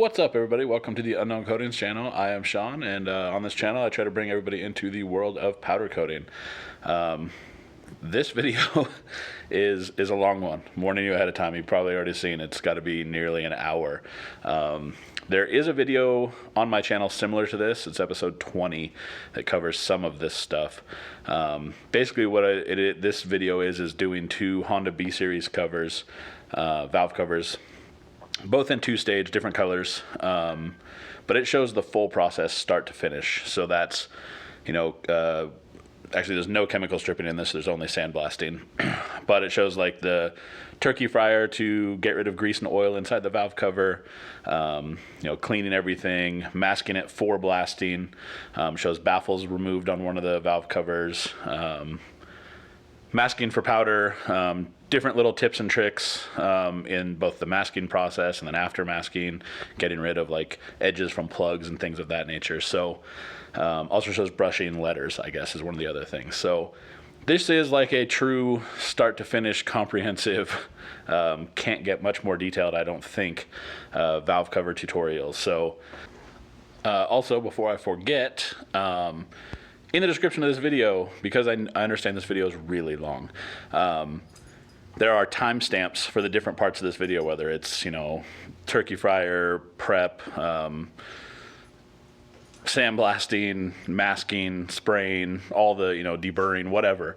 What's up, everybody? Welcome to the Unknown Coatings channel. I am Sean, and on this channel I try to bring everybody into the world of powder coating. This video is a long one. I'm warning you ahead of time. You've probably already seen it. It's got to be nearly an hour. There is a video on my channel similar to this. It's episode 20 that covers some of this stuff. Basically what this video is doing two Honda B series covers, valve covers, both in two-stage, different colors, but it shows the full process start to finish. So that's, actually there's no chemical stripping in this, there's only sandblasting. But it shows like the turkey fryer to get rid of grease and oil inside the valve cover, cleaning everything, masking it for blasting, shows baffles removed on one of the valve covers, masking for powder, different little tips and tricks in both the masking process and then after masking, getting rid of like edges from plugs and things of that nature. So also shows brushing letters, I guess, is one of the other things. So this is like a true start to finish comprehensive, can't get much more detailed, I don't think, valve cover tutorial. So also, before I forget, in the description of this video, because I understand this video is really long, there are timestamps for the different parts of this video, whether it's, turkey fryer, prep, sandblasting, masking, spraying, all the, deburring, whatever.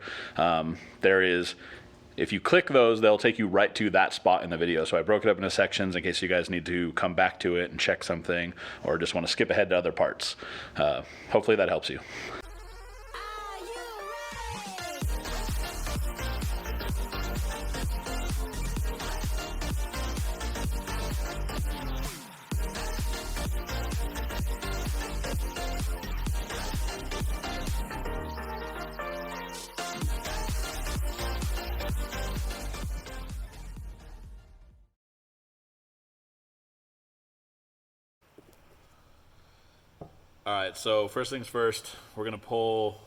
If you click those, they'll take you right to that spot in the video. So I broke it up into sections in case you guys need to come back to it and check something, or just want to skip ahead to other parts. Hopefully that helps you. All right, so first things first, we're gonna pull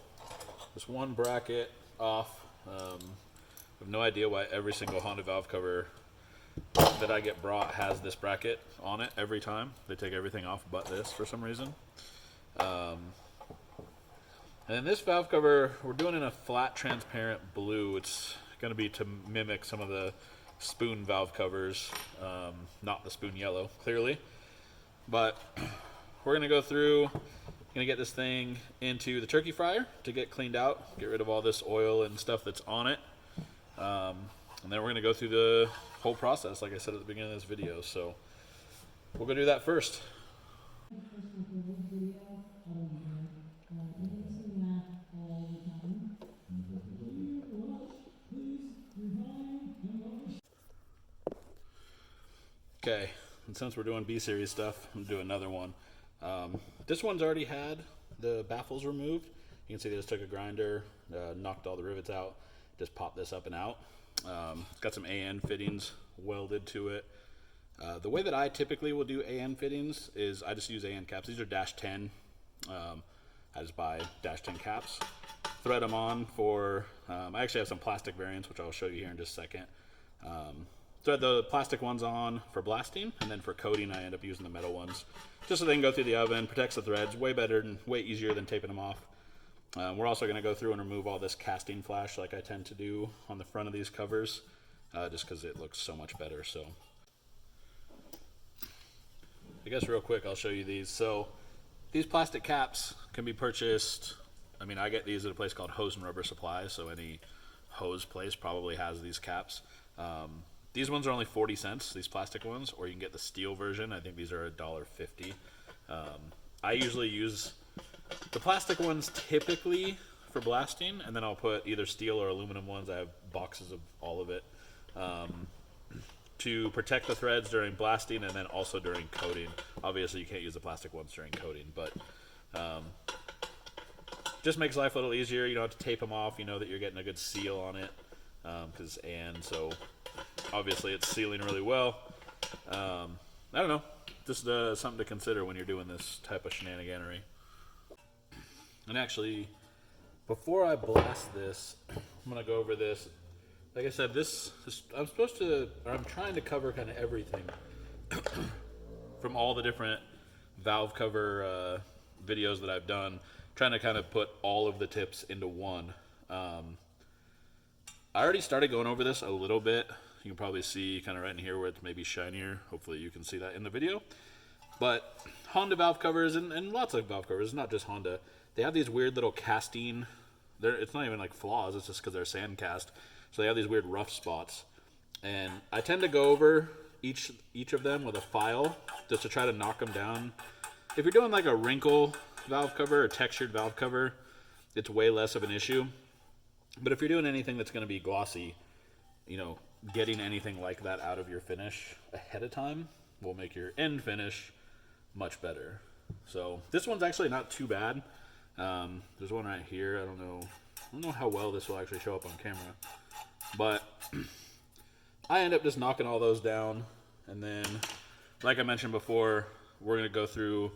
this one bracket off. I have no idea why every single Honda valve cover that I get brought has this bracket on it every time. They take everything off but this for some reason. And then this valve cover, we're doing in a flat transparent blue. It's gonna be to mimic some of the spoon valve covers, not the spoon yellow, clearly. But we're gonna go through, gonna get this thing into the turkey fryer to get cleaned out, get rid of all this oil and stuff that's on it. And then we're gonna go through the whole process, like I said at the beginning of this video. So we'll go do that first. Okay, and since we're doing B series stuff, I'm gonna do another one. This one's already had the baffles removed. You can see they just took a grinder, knocked all the rivets out, just popped this up and out. It's got some AN fittings welded to it. The way that I typically will do AN fittings is I just use AN caps. These are -10. I just buy -10 caps, thread them on for, I actually have some plastic variants, which I'll show you here in just a second. Thread the plastic ones on for blasting, and then for coating I end up using the metal ones, just so they can go through the oven, protects the threads, way better and way easier than taping them off. We're also going to go through and remove all this casting flash like I tend to do on the front of these covers, just because it looks so much better. So I guess real quick I'll show you these. So these plastic caps can be purchased, I get these at a place called Hose and Rubber Supply, so any hose place probably has these caps. These ones are only 40 cents, these plastic ones, or you can get the steel version. I think these are $1.50. I usually use the plastic ones typically for blasting, and then I'll put either steel or aluminum ones. I have boxes of all of it, to protect the threads during blasting and then also during coating. Obviously you can't use the plastic ones during coating, but just makes life a little easier. You don't have to tape them off. You know that you're getting a good seal on it, so obviously it's sealing really well. I don't know, just something to consider when you're doing this type of shenaniganery. And actually, before I blast this, I'm gonna go over this. Like I said, I'm trying to cover kind of everything from all the different valve cover videos that I've done, trying to kind of put all of the tips into one. I already started going over this a little bit. You can probably see kind of right in here where it's maybe shinier. Hopefully you can see that in the video. But Honda valve covers and lots of valve covers, not just Honda, they have these weird little casting. It's not even like flaws, it's just because they're sand cast. So they have these weird rough spots. And I tend to go over each of them with a file just to try to knock them down. If you're doing like a wrinkle valve cover or textured valve cover, it's way less of an issue. But if you're doing anything that's going to be glossy, you know, getting anything like that out of your finish ahead of time will make your end finish much better. So this one's actually not too bad. There's one right here. I don't know how well this will actually show up on camera, but I end up just knocking all those down. And then, like I mentioned before, we're going to go through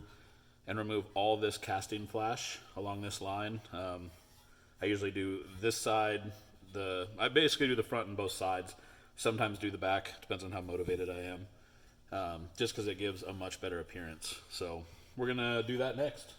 and remove all this casting flash along this line. I usually do this side, I basically do the front and both sides. Sometimes do the back, depends on how motivated I am, just because it gives a much better appearance. So we're gonna do that next.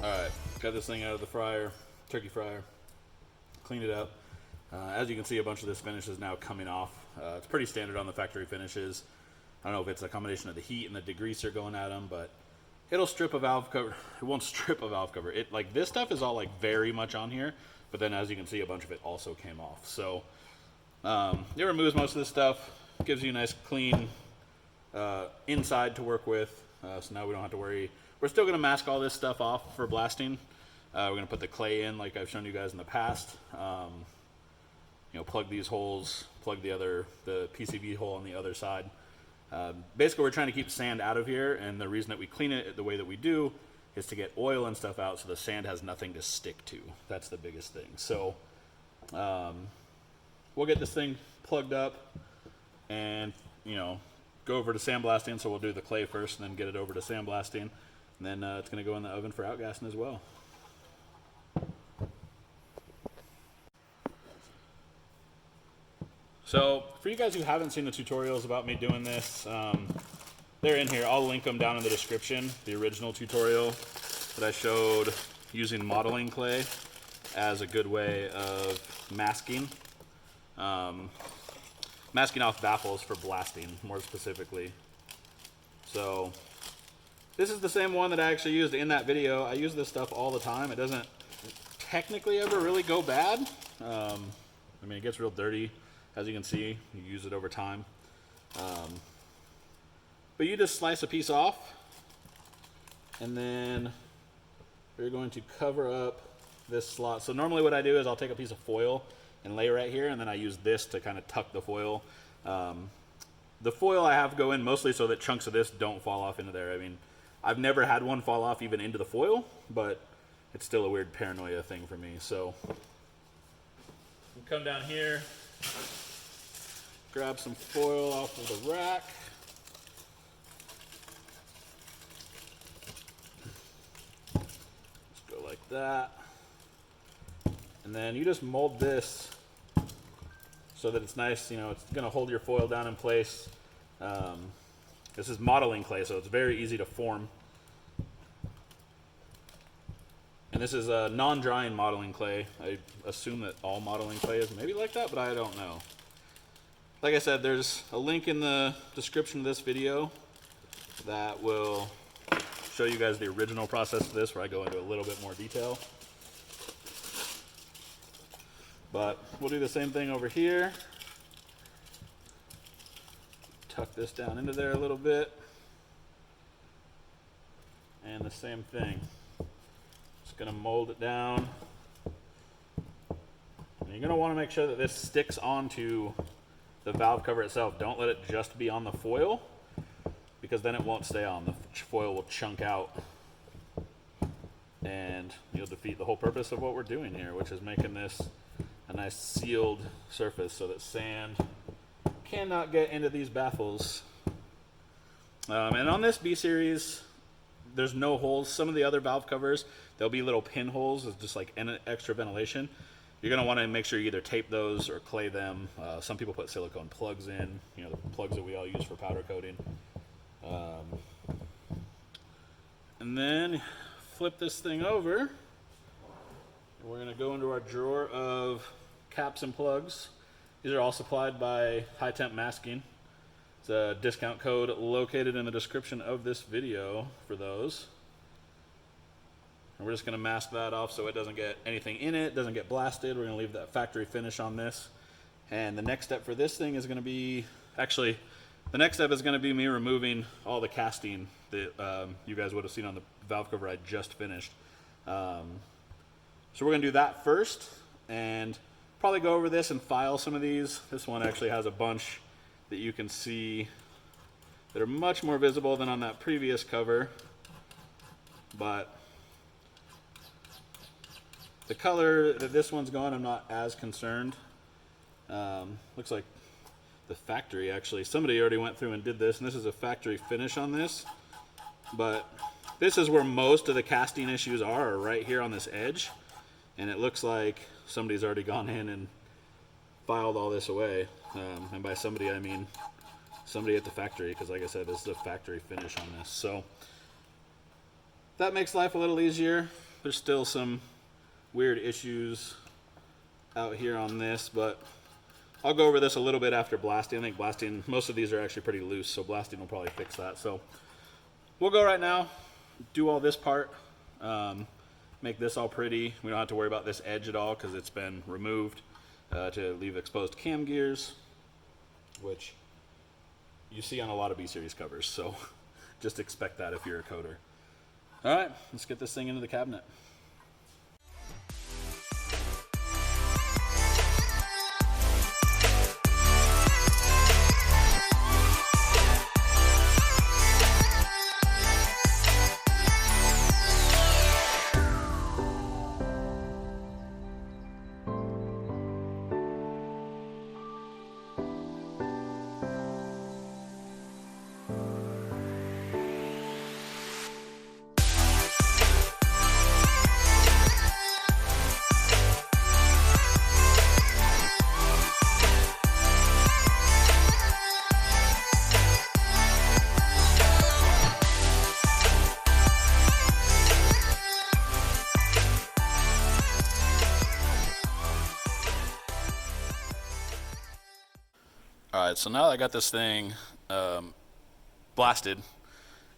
Alright, got this thing out of the fryer, turkey fryer, cleaned it up. As you can see, a bunch of this finish is now coming off. It's pretty standard on the factory finishes. I don't know if it's a combination of the heat and the degreaser going at them, but it'll strip a valve cover. It won't strip a valve cover. Like this stuff is all like very much on here, but then as you can see, a bunch of it also came off. So it removes most of this stuff, gives you a nice clean inside to work with. So now we don't have to worry. We're still going to mask all this stuff off for blasting. We're going to put the clay in like I've shown you guys in the past. You know, plug these holes, plug the PCV hole on the other side. Basically, we're trying to keep sand out of here, and the reason that we clean it the way that we do is to get oil and stuff out so the sand has nothing to stick to. That's the biggest thing. So we'll get this thing plugged up and, you know, go over to sandblasting. So we'll do the clay first and then get it over to sandblasting. And then it's going to go in the oven for outgassing as well. So for you guys who haven't seen the tutorials about me doing this, they're in here. I'll link them down in the description. The original tutorial that I showed using modeling clay as a good way of masking. Masking off baffles for blasting, more specifically. So this is the same one that I actually used in that video. I use this stuff all the time. It doesn't technically ever really go bad. I mean, it gets real dirty. As you can see, you use it over time. But you just slice a piece off, and then we're going to cover up this slot. So normally what I do is I'll take a piece of foil and lay right here, and then I use this to kind of tuck the foil. The foil I have go in mostly so that chunks of this don't fall off into there. I mean, I've never had one fall off even into the foil, but it's still a weird paranoia thing for me. So we'll come down here, grab some foil off of the rack. Just go like that. And then you just mold this so that it's nice, you know, it's gonna hold your foil down in place. This is modeling clay, so it's very easy to form. And this is a non-drying modeling clay. I assume that all modeling clay is maybe like that, but I don't know. Like I said, there's a link in the description of this video that will show you guys the original process of this, where I go into a little bit more detail. But we'll do the same thing over here. Tuck this down into there a little bit. And the same thing. Just gonna mold it down. And you're gonna wanna make sure that this sticks onto the valve cover itself. Don't let it just be on the foil, because then it won't stay on. The foil will chunk out and you'll defeat the whole purpose of what we're doing here, which is making this a nice sealed surface so that sand cannot get into these baffles. And on this B series, there's no holes. Some of the other valve covers, there'll be little pinholes, it's just like extra ventilation. You're gonna wanna make sure you either tape those or clay them. Some people put silicone plugs in, you know, the plugs that we all use for powder coating. And then flip this thing over. We're gonna go into our drawer of caps and plugs. These are all supplied by High Temp Masking. It's a discount code located in the description of this video for those. And we're just gonna mask that off so it doesn't get anything in it, doesn't get blasted. We're gonna leave that factory finish on this. And the next step for this thing is gonna be, actually, the next step is gonna be me removing all the casting that you guys would have seen on the valve cover I just finished. So we're gonna do that first, and probably go over this and file some of these. This one actually has a bunch that you can see that are much more visible than on that previous cover. But the color that this one's going, I'm not as concerned. Looks like the factory, actually, somebody already went through and did this, and this is a factory finish on this. But this is where most of the casting issues are right here on this edge. And it looks like somebody's already gone in and filed all this away. And by somebody, I mean somebody at the factory, because like I said, this is a factory finish on this. So that makes life a little easier. There's still some weird issues out here on this, but I'll go over this a little bit after blasting. I think blasting, most of these are actually pretty loose, so blasting will probably fix that. So we'll go right now, do all this part. Make this all pretty. We don't have to worry about this edge at all because it's been removed to leave exposed cam gears, which you see on a lot of B-Series covers, so just expect that if you're a coder. All right, let's get this thing into the cabinet. Alright, so now that I got this thing blasted,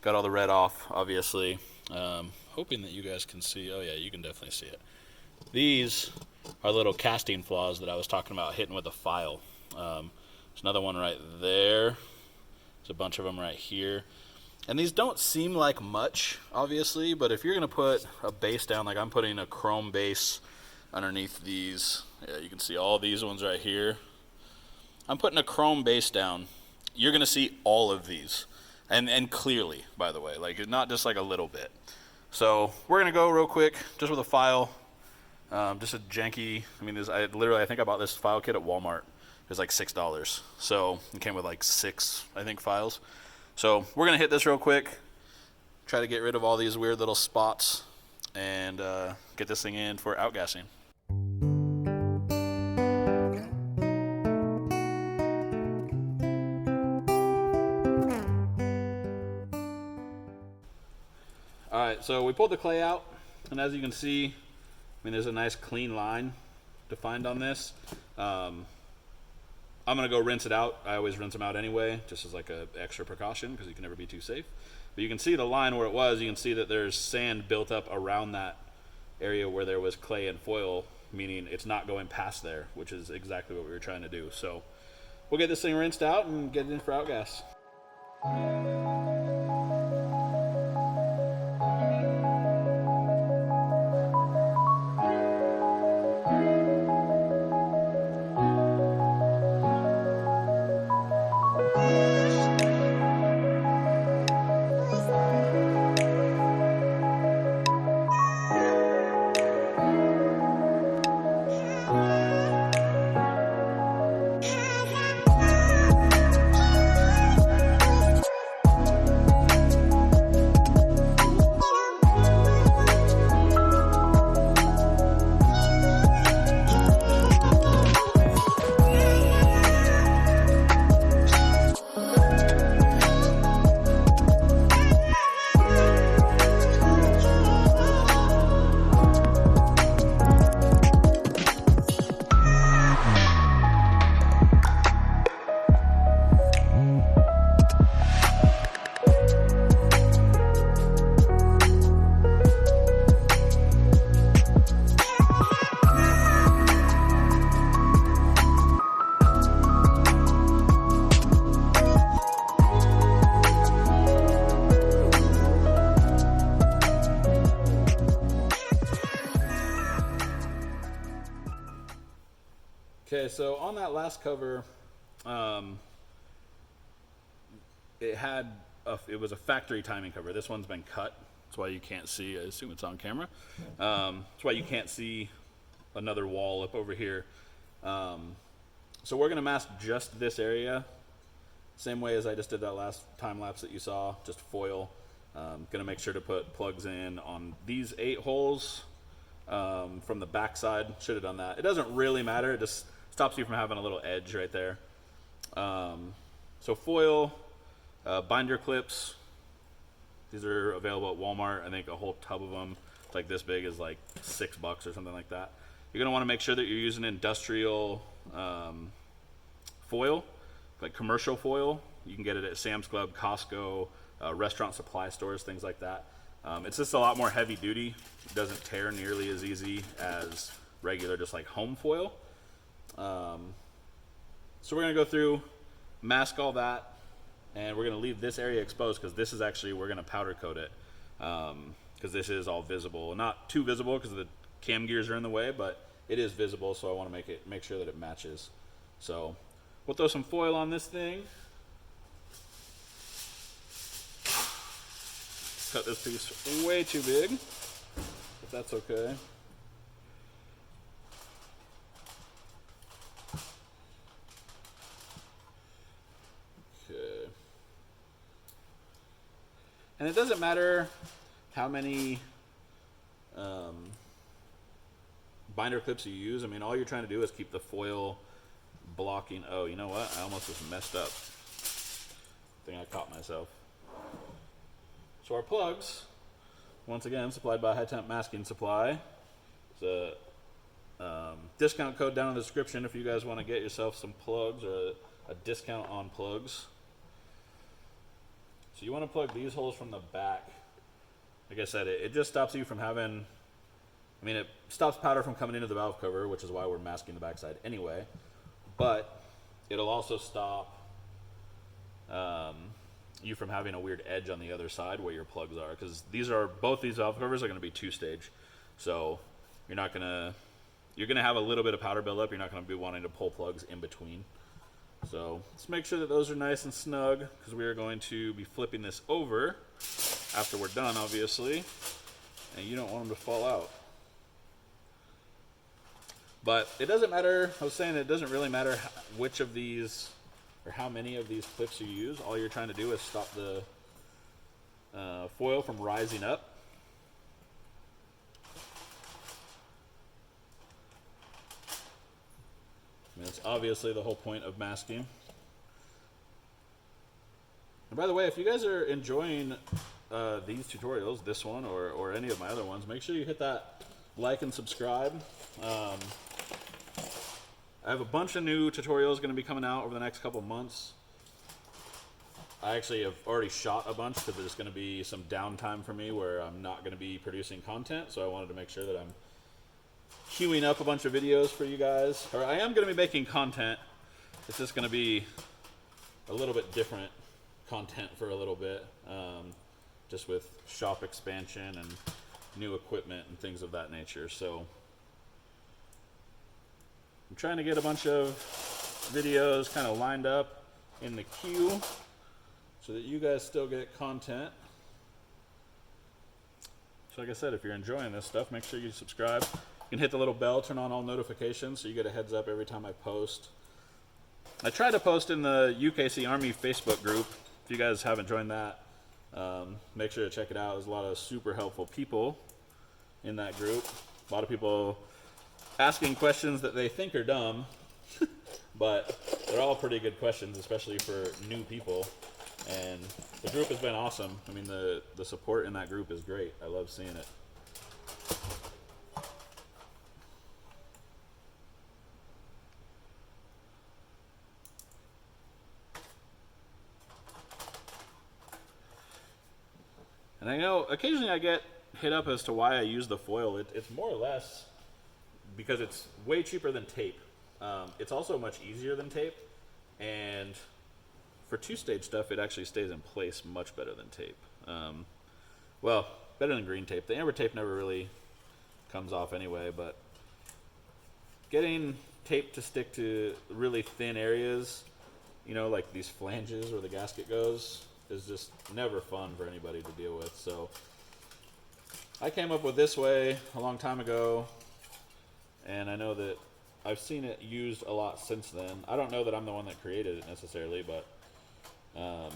got all the red off, obviously, hoping that you guys can see. Oh yeah, you can definitely see it. These are little casting flaws that I was talking about hitting with a file. There's another one right there. There's a bunch of them right here. And these don't seem like much, obviously, but if you're going to put a base down, like I'm putting a chrome base underneath these, yeah, you can see all these ones right here. I'm putting a chrome base down, you're going to see all of these. And clearly, by the way, like not just like a little bit. So we're going to go real quick, just with a file. Just a janky, I mean, I think I bought this file kit at Walmart. It was like $6. So it came with like 6, I think, files. So we're going to hit this real quick, try to get rid of all these weird little spots, and get this thing in for outgassing. Alright, so we pulled the clay out, and as you can see, I mean, there's a nice clean line defined on this. I'm going to go rinse it out. I always rinse them out anyway, just as like an extra precaution, because you can never be too safe. But you can see the line where it was. You can see that there's sand built up around that area where there was clay and foil, meaning it's not going past there, which is exactly what we were trying to do. So we'll get this thing rinsed out and get it in for outgas. Okay, so on that last cover, it was a factory timing cover. This one's been cut. That's why you can't see. I assume it's on camera. That's why you can't see another wall up over here. So we're gonna mask just this area, same way as I just did that last time lapse that you saw, just foil. Gonna make sure to put plugs in on these 8 holes from the back side. Should have done that. It doesn't really matter. It just stops you from having a little edge right there. So foil, binder clips. These are available at Walmart. I think a whole tub of them, like this big, is like $6 or something like that. You're gonna want to make sure that you're using industrial foil, like commercial foil. You can get it at Sam's Club, Costco, restaurant supply stores, things like that. It's just a lot more heavy duty. It doesn't tear nearly as easy as regular, just like home foil. So we're gonna go through, mask all that, and we're gonna leave this area exposed because this is actually, we're gonna powder coat it, because this is all visible. Not too visible because the cam gears are in the way, but it is visible, so I want to make sure that it matches. So we'll throw some foil on this thing. Cut this piece way too big, if that's okay. Okay. And it doesn't matter how many binder clips you use. I mean, all you're trying to do is keep the foil blocking. Oh, you know what? I almost just messed up. I think I caught myself. So our plugs, once again, supplied by High Temp Masking Supply. It's a discount code down in the description if you guys want to get yourself some plugs or a discount on plugs. So you want to plug these holes from the back. Like I said, it just stops you from having, I mean, it stops powder from coming into the valve cover, which is why we're masking the backside anyway. But it'll also stop you from having a weird edge on the other side where your plugs are, because both these valve covers are going to be 2-stage. So you're gonna have a little bit of powder buildup. You're not going to be wanting to pull plugs in between. So let's make sure that those are nice and snug, because we are going to be flipping this over after we're done, obviously, and you don't want them to fall out. But it doesn't matter, I was saying it doesn't really matter which of these or how many of these clips you use. All you're trying to do is stop the foil from rising up. I mean, it's obviously the whole point of masking. And by the way, if you guys are enjoying these tutorials, this one or any of my other ones, make sure you hit that like and subscribe. I have a bunch of new tutorials going to be coming out over the next couple months. I actually have already shot a bunch because there's going to be some downtime for me where I'm not going to be producing content, so I wanted to make sure that I'm queuing up a bunch of videos for you guys. Or I am going to be making content. It's just going to be a little bit different content for a little bit, just with shop expansion and new equipment and things of that nature. So I'm trying to get a bunch of videos kind of lined up in the queue so that you guys still get content. So like I said, if you're enjoying this stuff, make sure you subscribe. You can hit the little bell, turn on all notifications so you get a heads up every time I post. I try to post in the UKC Army Facebook group. If you guys haven't joined that, make sure to check it out. There's a lot of super helpful people in that group. A lot of people asking questions that they think are dumb, but they're all pretty good questions, especially for new people. And the group has been awesome. I mean, the support in that group is great. I love seeing it. And I know occasionally I get hit up as to why I use the foil. It's more or less because it's way cheaper than tape. It's also much easier than tape, and for two-stage stuff, it actually stays in place much better than tape. Well, better than green tape. The amber tape never really comes off anyway, but getting tape to stick to really thin areas, you know, like these flanges where the gasket goes, is just never fun for anybody to deal with. So I came up with this way a long time ago, and I know that I've seen it used a lot since then. I don't know that I'm the one that created it necessarily, but you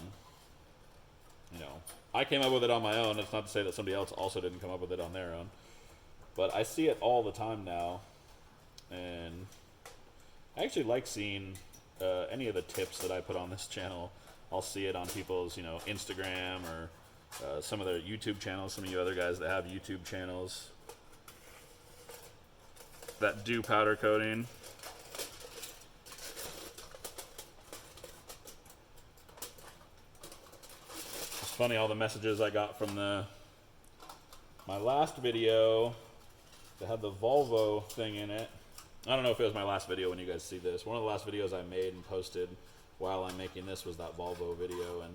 know, I came up with it on my own. It's not to say that somebody else also didn't come up with it on their own, but I see it all the time now, and I actually like seeing any of the tips that I put on this channel. I'll see it on people's, you know, Instagram or some of their YouTube channels. Some of you other guys that have YouTube channels that do powder coating. It's funny, all the messages I got from my last video that had the Volvo thing in it. I don't know if it was my last video when you guys see this. One of the last videos I made and posted while I'm making this was that Volvo video, and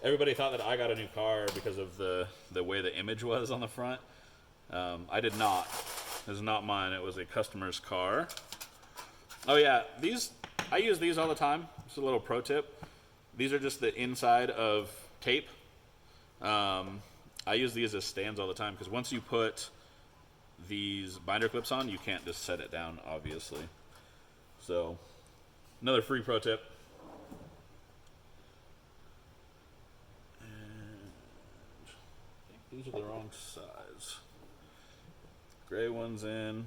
everybody thought that I got a new car because of the way the image was on the front. I did not. This is not mine. It was a customer's car. Oh yeah, I use these all the time. Just a little pro tip. These are just the inside of tape. I use these as stands all the time because once you put these binder clips on, you can't just set it down, obviously. So, another free pro tip. And I think these are the wrong size. Gray one's in.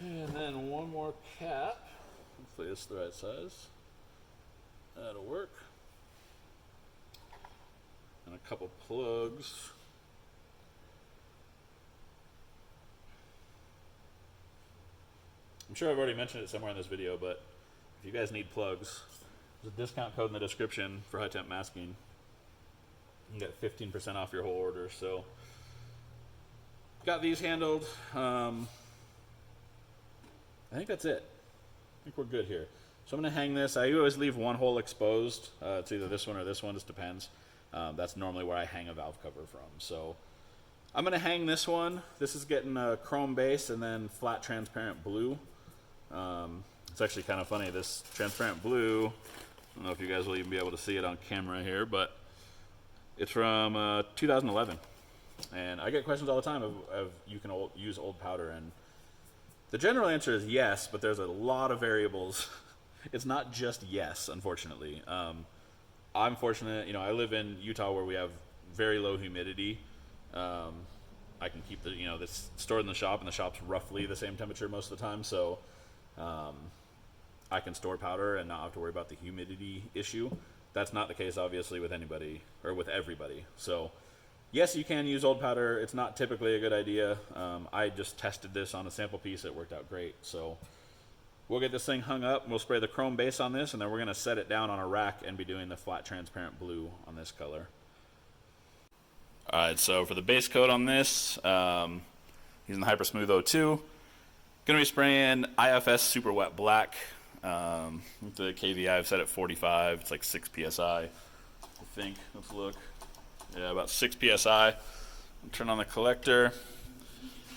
And then one more cap. Hopefully it's the right size. That'll work. And a couple plugs. I'm sure I've already mentioned it somewhere in this video, but if you guys need plugs, there's a discount code in the description for high temp masking. You can get 15% off your whole order. So got these handled. I think that's it. I think we're good here. So I'm going to hang this. I always leave one hole exposed. It's either this one or this one, just depends. That's normally where I hang a valve cover from. So I'm going to hang this one. This is getting a chrome base and then flat transparent blue. It's actually kind of funny. This transparent blue, I don't know if you guys will even be able to see it on camera here, but it's from 2011. And I get questions all the time of you can use old powder, and the general answer is yes, but there's a lot of variables. It's not just yes, unfortunately. I'm fortunate, you know, I live in Utah where we have very low humidity. I can keep the, you know, this stored in the shop, and the shop's roughly the same temperature most of the time, so I can store powder and not have to worry about the humidity issue. That's not the case, obviously, with anybody or with everybody. So yes, you can use old powder. It's not typically a good idea. I just tested this on a sample piece. It worked out great. So we'll get this thing hung up. We'll spray the chrome base on this, and then we're going to set it down on a rack and be doing the flat transparent blue on this color. All right, so for the base coat on this, using the Hyper Smooth 02, going to be spraying IFS Super Wet Black. The KVI I've set at 45. It's like 6 psi, I think. Let's look. Yeah, about 6 psi. Turn on the collector.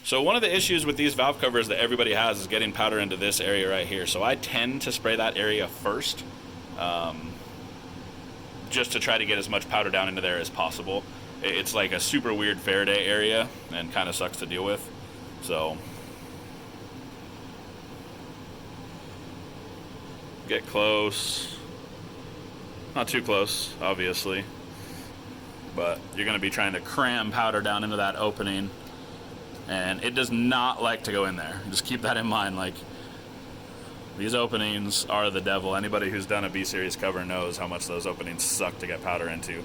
So one of the issues with these valve covers that everybody has is getting powder into this area right here. So I tend to spray that area first, just to try to get as much powder down into there as possible. It's like a super weird Faraday area and kind of sucks to deal with. So get close. Not too close, obviously. But you're going to be trying to cram powder down into that opening, and it does not like to go in there. Just keep that in mind. Like, these openings are the devil. Anybody who's done a B-Series cover knows how much those openings suck to get powder into.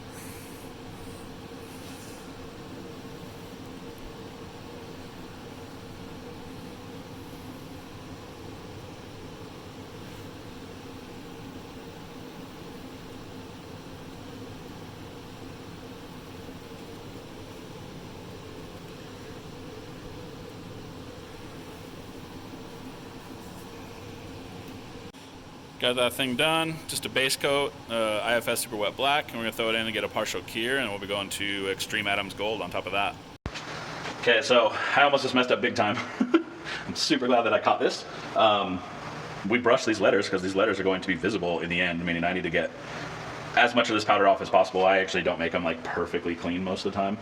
Got that thing done, just a base coat, IFS Super Wet Black, and we're going to throw it in and get a partial cure, and we'll be going to Extreme Adams Gold on top of that. Okay, so I almost just messed up big time. I'm super glad that I caught this. We brushed these letters because these letters are going to be visible in the end, meaning I need to get as much of this powder off as possible. I actually don't make them like perfectly clean most of the time.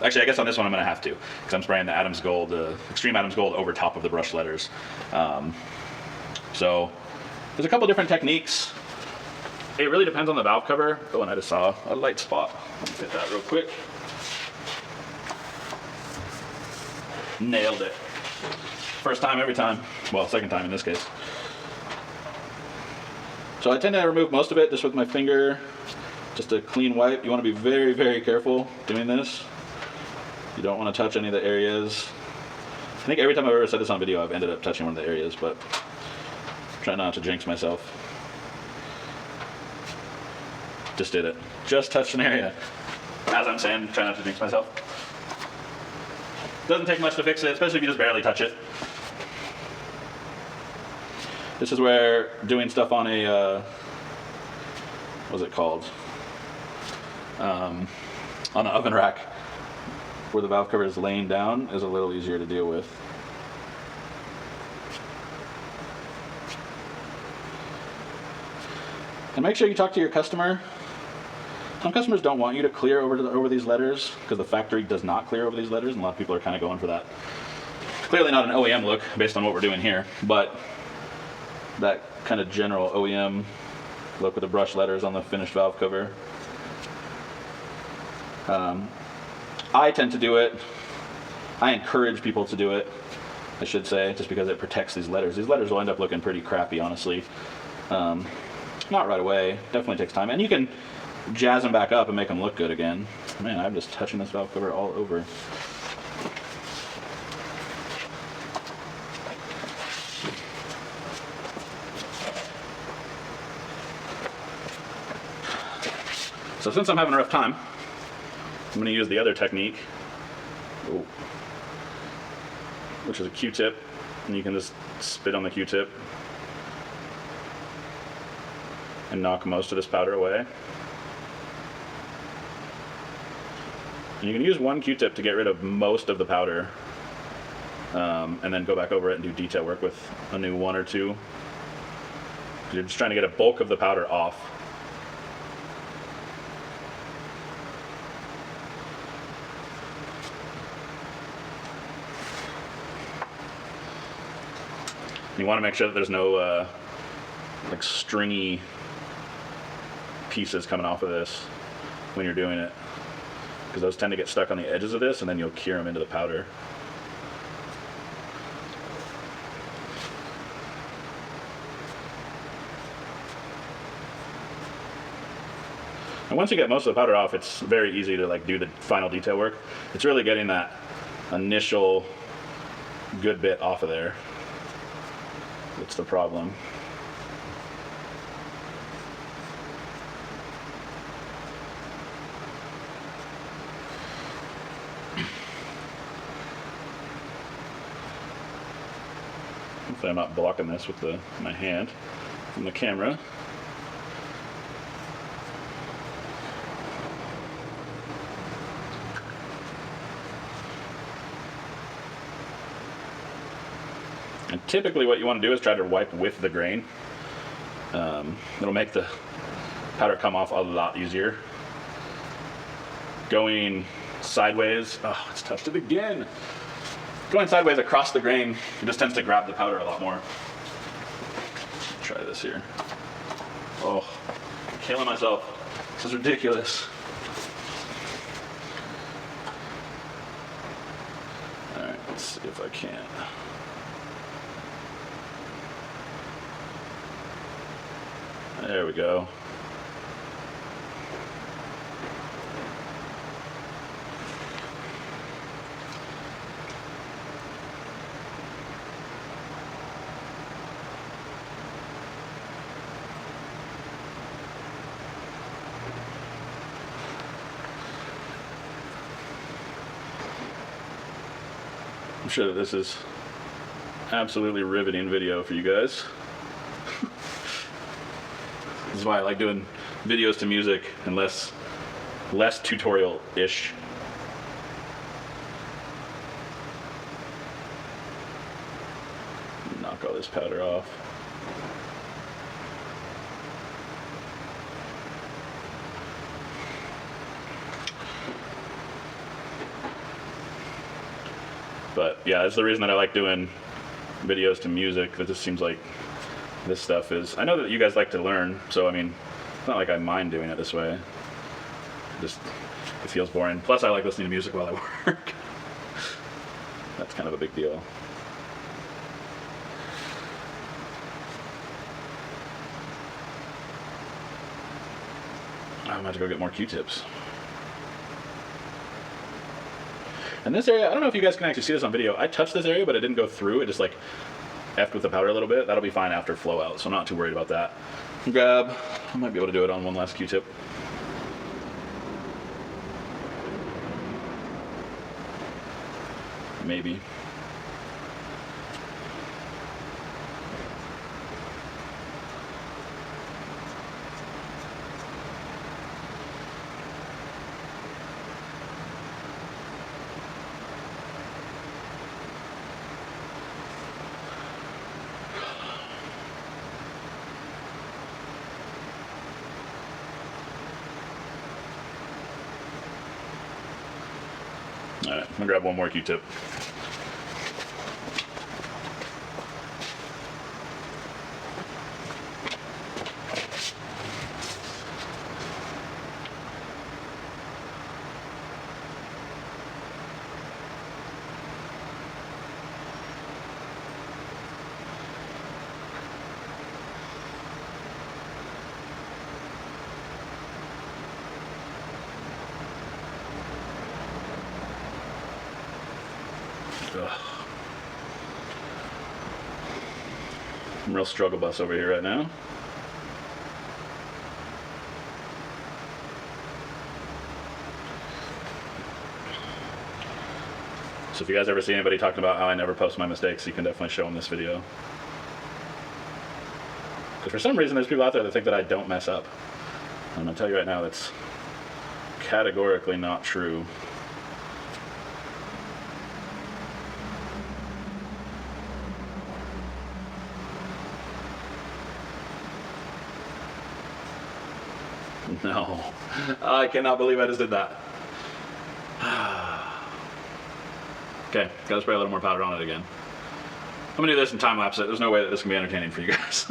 Actually, I guess on this one I'm going to have to, because I'm spraying the Adams Gold, Extreme Adams Gold over top of the brushed letters. So there's a couple different techniques. It really depends on the valve cover. Oh, and I just saw a light spot. Let me hit that real quick. Nailed it. First time every time. Well, second time in this case. So I tend to remove most of it just with my finger. Just a clean wipe. You want to be very, very careful doing this. You don't want to touch any of the areas. I think every time I've ever said this on video, I've ended up touching one of the areas, but try not to jinx myself. Just did it. Just touched an area. As I'm saying, try not to jinx myself. Doesn't take much to fix it, especially if you just barely touch it. This is where doing stuff on a, what's it called? On an oven rack, where the valve cover is laying down, is a little easier to deal with. And make sure you talk to your customer. Some customers don't want you to clear over these letters because the factory does not clear over these letters, and a lot of people are kind of going for that. Clearly not an OEM look based on what we're doing here, but that kind of general OEM look with the brush letters on the finished valve cover. I tend to do it. I encourage people to do it, I should say, just because it protects these letters. These letters will end up looking pretty crappy, honestly. Not right away, definitely takes time. And you can jazz them back up and make them look good again. Man, I'm just touching this valve cover all over. So since I'm having a rough time, I'm going to use the other technique. Oh, which is a Q-tip, and you can just spit on the Q-tip and knock most of this powder away. And you can use one Q-tip to get rid of most of the powder, and then go back over it and do detail work with a new one or two. You're just trying to get a bulk of the powder off. You want to make sure that there's no like stringy pieces coming off of this when you're doing it, because those tend to get stuck on the edges of this, and then you'll cure them into the powder. And once you get most of the powder off, it's very easy to like do the final detail work. It's really getting that initial good bit off of there that's the problem. Hopefully I'm not blocking this with my hand from the camera. And typically what you want to do is try to wipe with the grain. It'll make the powder come off a lot easier. Going sideways, oh, it's touched it again. Going sideways across the grain, it just tends to grab the powder a lot more. Try this here. Oh, I'm killing myself. This is ridiculous. All right, let's see if I can. There we go. I'm sure that this is absolutely riveting video for you guys. This is why I like doing videos to music and less tutorial-ish. Knock all this powder off. But yeah, that's the reason that I like doing videos to music. That just seems like this stuff is, I know that you guys like to learn, so I mean, it's not like I mind doing it this way. Just, it feels boring. Plus I like listening to music while I work. That's kind of a big deal. I'm about to go get more Q-tips. And this area, I don't know if you guys can actually see this on video. I touched this area, but it didn't go through. It just like effed with the powder a little bit. That'll be fine after flow out, so I'm not too worried about that. Grab, I might be able to do it on one last Q-tip. Maybe. Alright, I'm gonna grab one more Q-tip. I'm real struggle bus over here right now. So if you guys ever see anybody talking about how I never post my mistakes, you can definitely show them this video. Because for some reason there's people out there that think that I don't mess up. I'm going to tell you right now that's categorically not true. No, I cannot believe I just did that. Okay, gotta spray a little more powder on it again. I'm gonna do this and time lapse it. There's no way that this can be entertaining for you guys.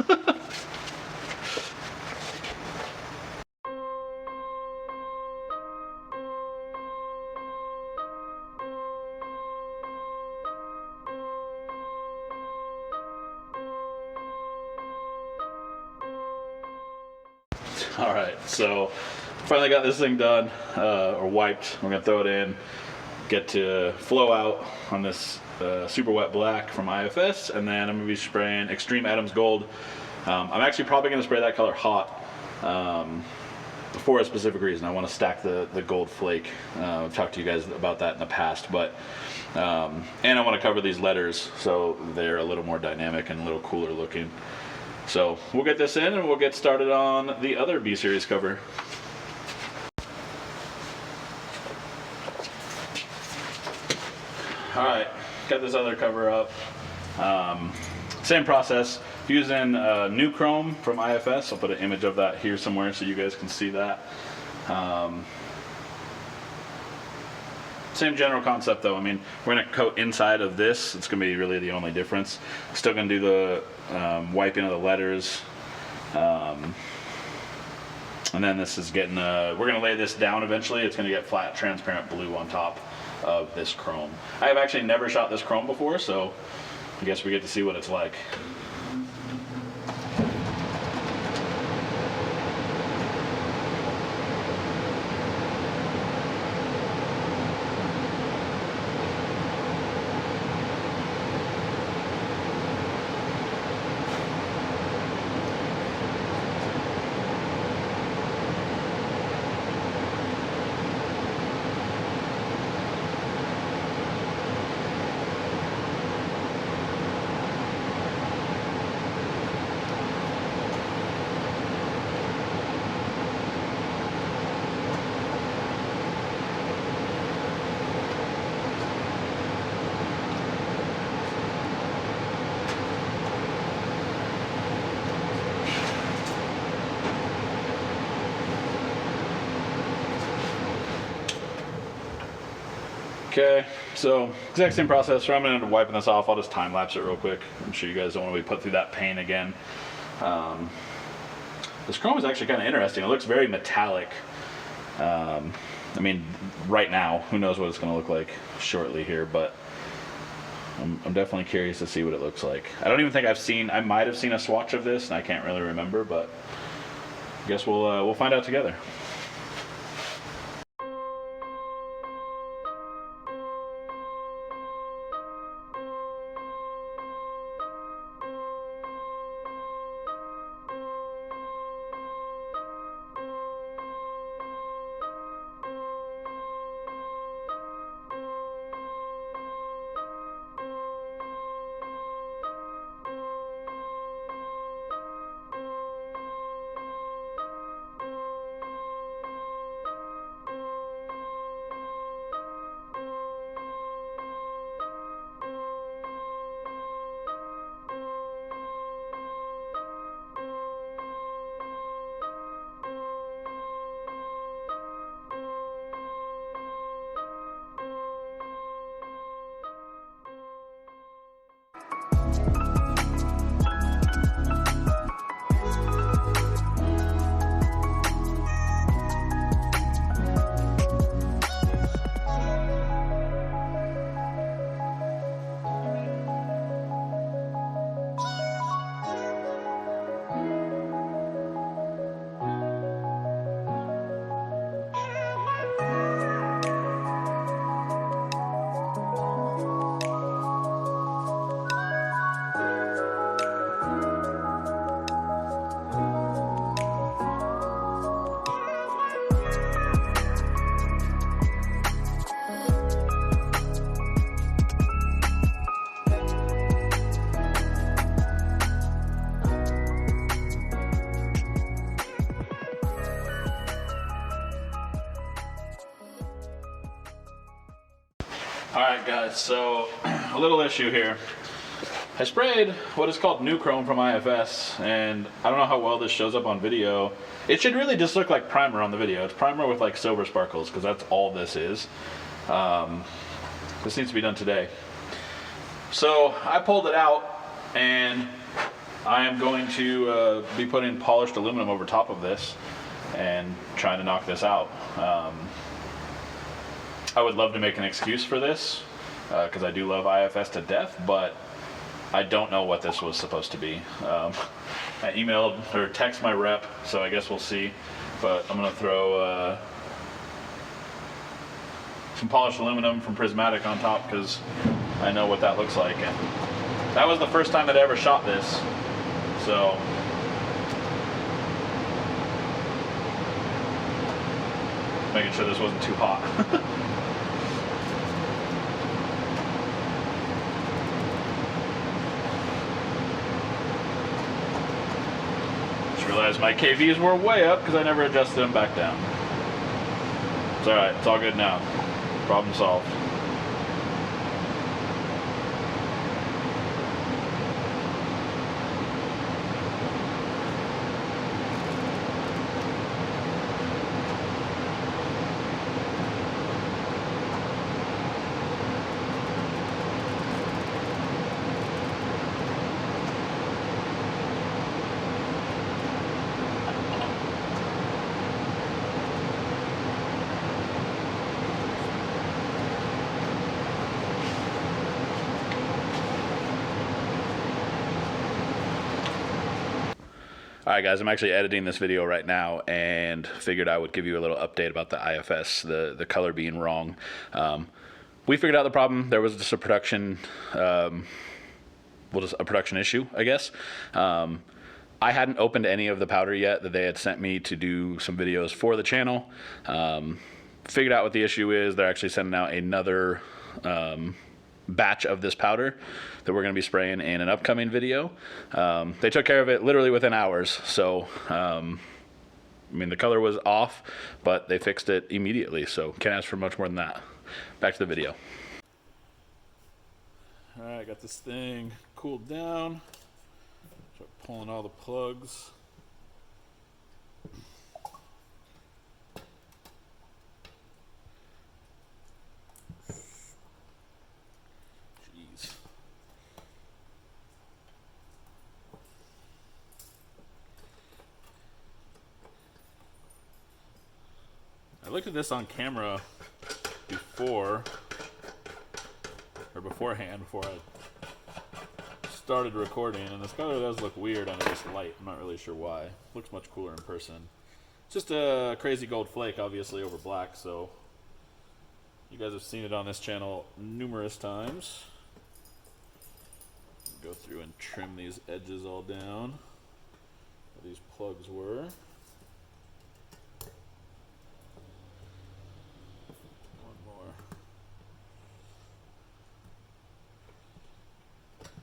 All right, so finally got this thing done, or wiped. We're gonna throw it in, get to flow out on this super wet black from IFS, and then I'm gonna be spraying Extreme Adams Gold. I'm actually probably gonna spray that color hot for a specific reason. I want to stack the gold flake. I've talked to you guys about that in the past, but and I want to cover these letters so they're a little more dynamic and a little cooler looking. So we'll get this in and we'll get started on the other B series cover. All right, got this other cover up. Same process, using new chrome from IFS. I'll put an image of that here somewhere so you guys can see that. Same general concept though. I mean, we're gonna coat inside of this. It's gonna be really the only difference. Still gonna do the wiping of the letters. And then this is getting, we're gonna lay this down eventually. It's gonna get flat, transparent blue on top of this chrome. I have actually never shot this chrome before, so I guess we get to see what it's like. Okay, so exact same process. So I'm going to end up wiping this off. I'll just time lapse it real quick. I'm sure you guys don't want to be put through that pain again. This chrome is actually kind of interesting. It looks very metallic. I mean, right now, who knows what it's going to look like shortly here, but I'm definitely curious to see what it looks like. I don't even think I've seen, I might have seen a swatch of this, and I can't really remember, but I guess we'll find out together. Alright guys, so a little issue here. I sprayed what is called new chrome from IFS, and I don't know how well this shows up on video. It should really just look like primer on the video. It's primer with like silver sparkles, because that's all this is. This needs to be done today. So I pulled it out, and I am going to be putting polished aluminum over top of this and trying to knock this out. I would love to make an excuse for this, because I do love IFS to death, but I don't know what this was supposed to be. I emailed or text my rep, so I guess we'll see. But I'm gonna throw some polished aluminum from Prismatic on top, because I know what that looks like. And that was the first time that I ever shot this, so. Making sure this wasn't too hot. Realized my KVs were way up because I never adjusted them back down. It's alright, it's all good now. Problem solved. Alright guys, I'm actually editing this video right now and figured I would give you a little update about the IFS, the color being wrong. We figured out the problem. There was just a production, a production issue, I guess. I hadn't opened any of the powder yet that they had sent me to do some videos for the channel. Figured out what the issue is. They're actually sending out another batch of this powder that we're going to be spraying in an upcoming video. They took care of it literally within hours, so I mean the color was off, but they fixed it immediately, so can't ask for much more than that. Back to the video. Alright, got this thing cooled down. Start pulling all the plugs. I looked at this on camera beforehand, before I started recording, and this color does look weird under this light. I'm not really sure why. Looks much cooler in person. It's just a crazy gold flake, obviously, over black, so you guys have seen it on this channel numerous times. Go through and trim these edges all down where these plugs were.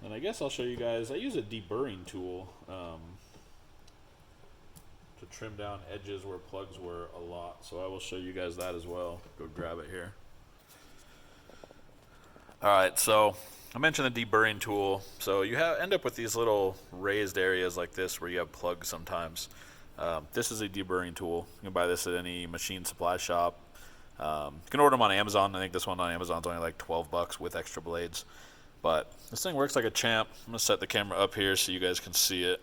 And I guess I'll show you guys, I use a deburring tool to trim down edges where plugs were a lot. So I will show you guys that as well. Go grab it here. Alright, so I mentioned the deburring tool. So you end up with these little raised areas like this where you have plugs sometimes. This is a deburring tool. You can buy this at any machine supply shop. You can order them on Amazon. I think this one on Amazon is only like 12 bucks with extra blades. But this thing works like a champ. I'm going to set the camera up here so you guys can see it.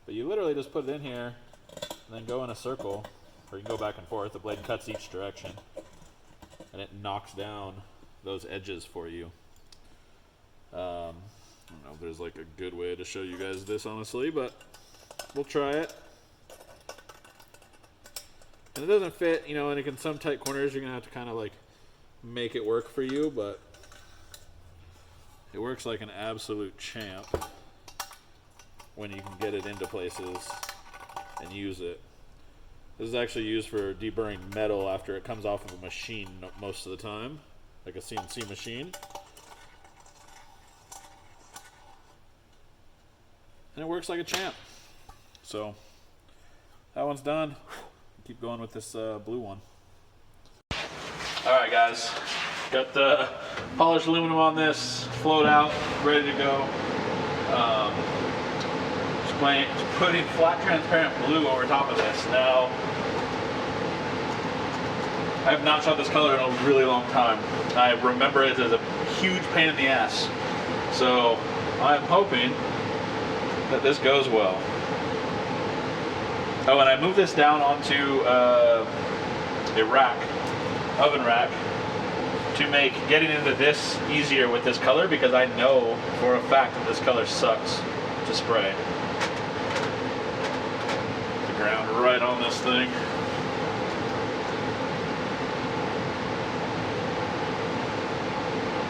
But you literally just put it in here and then go in a circle, or you can go back and forth. The blade cuts each direction and it knocks down those edges for you. I don't know if there's like a good way to show you guys this honestly, but we'll try it. And it doesn't fit, you know, and in some tight corners you're going to have to kind of like make it work for you, but it works like an absolute champ when you can get it into places and use it. This is actually used for deburring metal after it comes off of a machine most of the time, like a CNC machine. And it works like a champ. So that one's done. Keep going with this blue one. Alright guys, got the polished aluminum on this, flowed out, ready to go. Just putting flat transparent blue over top of this. Now, I have not shot this color in a really long time. I remember it as a huge pain in the ass. So I'm hoping that this goes well. Oh, and I moved this down onto a rack, oven rack, to make getting into this easier with this color, because I know for a fact that this color sucks to spray. The ground right on this thing.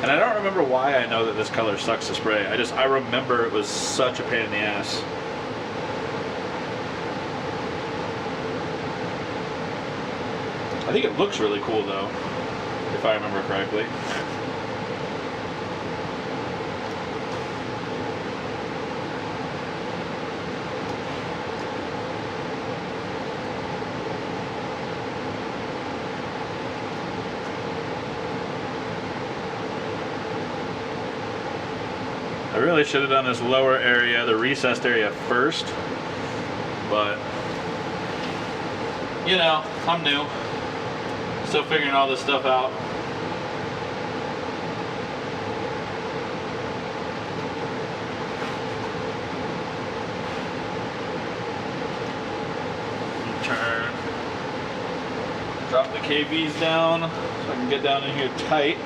And I don't remember why I know that this color sucks to spray. I remember it was such a pain in the ass. I think it looks really cool though, if I remember correctly. I really should have done this lower area, the recessed area first, but you know, I'm new. Still figuring all this stuff out. Turn. Drop the KVs down so I can get down in here tight.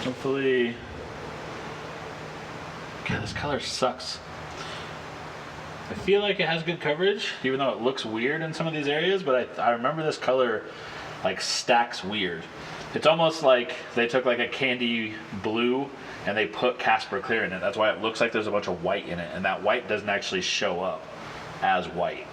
Hopefully, God, this color sucks. I feel like it has good coverage, even though it looks weird in some of these areas, but I remember this color like stacks weird. It's almost like they took like a candy blue and they put Casper Clear in it. That's why it looks like there's a bunch of white in it, and that white doesn't actually show up as white.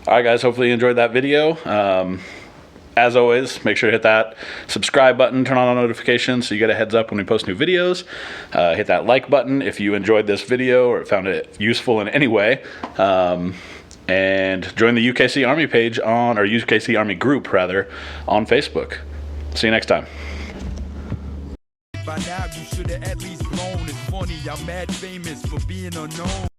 All right, guys, hopefully you enjoyed that video. As always, make sure to hit that subscribe button, turn on notifications so you get a heads up when we post new videos. Hit that like button if you enjoyed this video or found it useful in any way. And join the UKC Army page on, or UKC Army group rather, on Facebook. See you next time. By now you should have at least blown. It's funny, I'm mad famous for being unknown.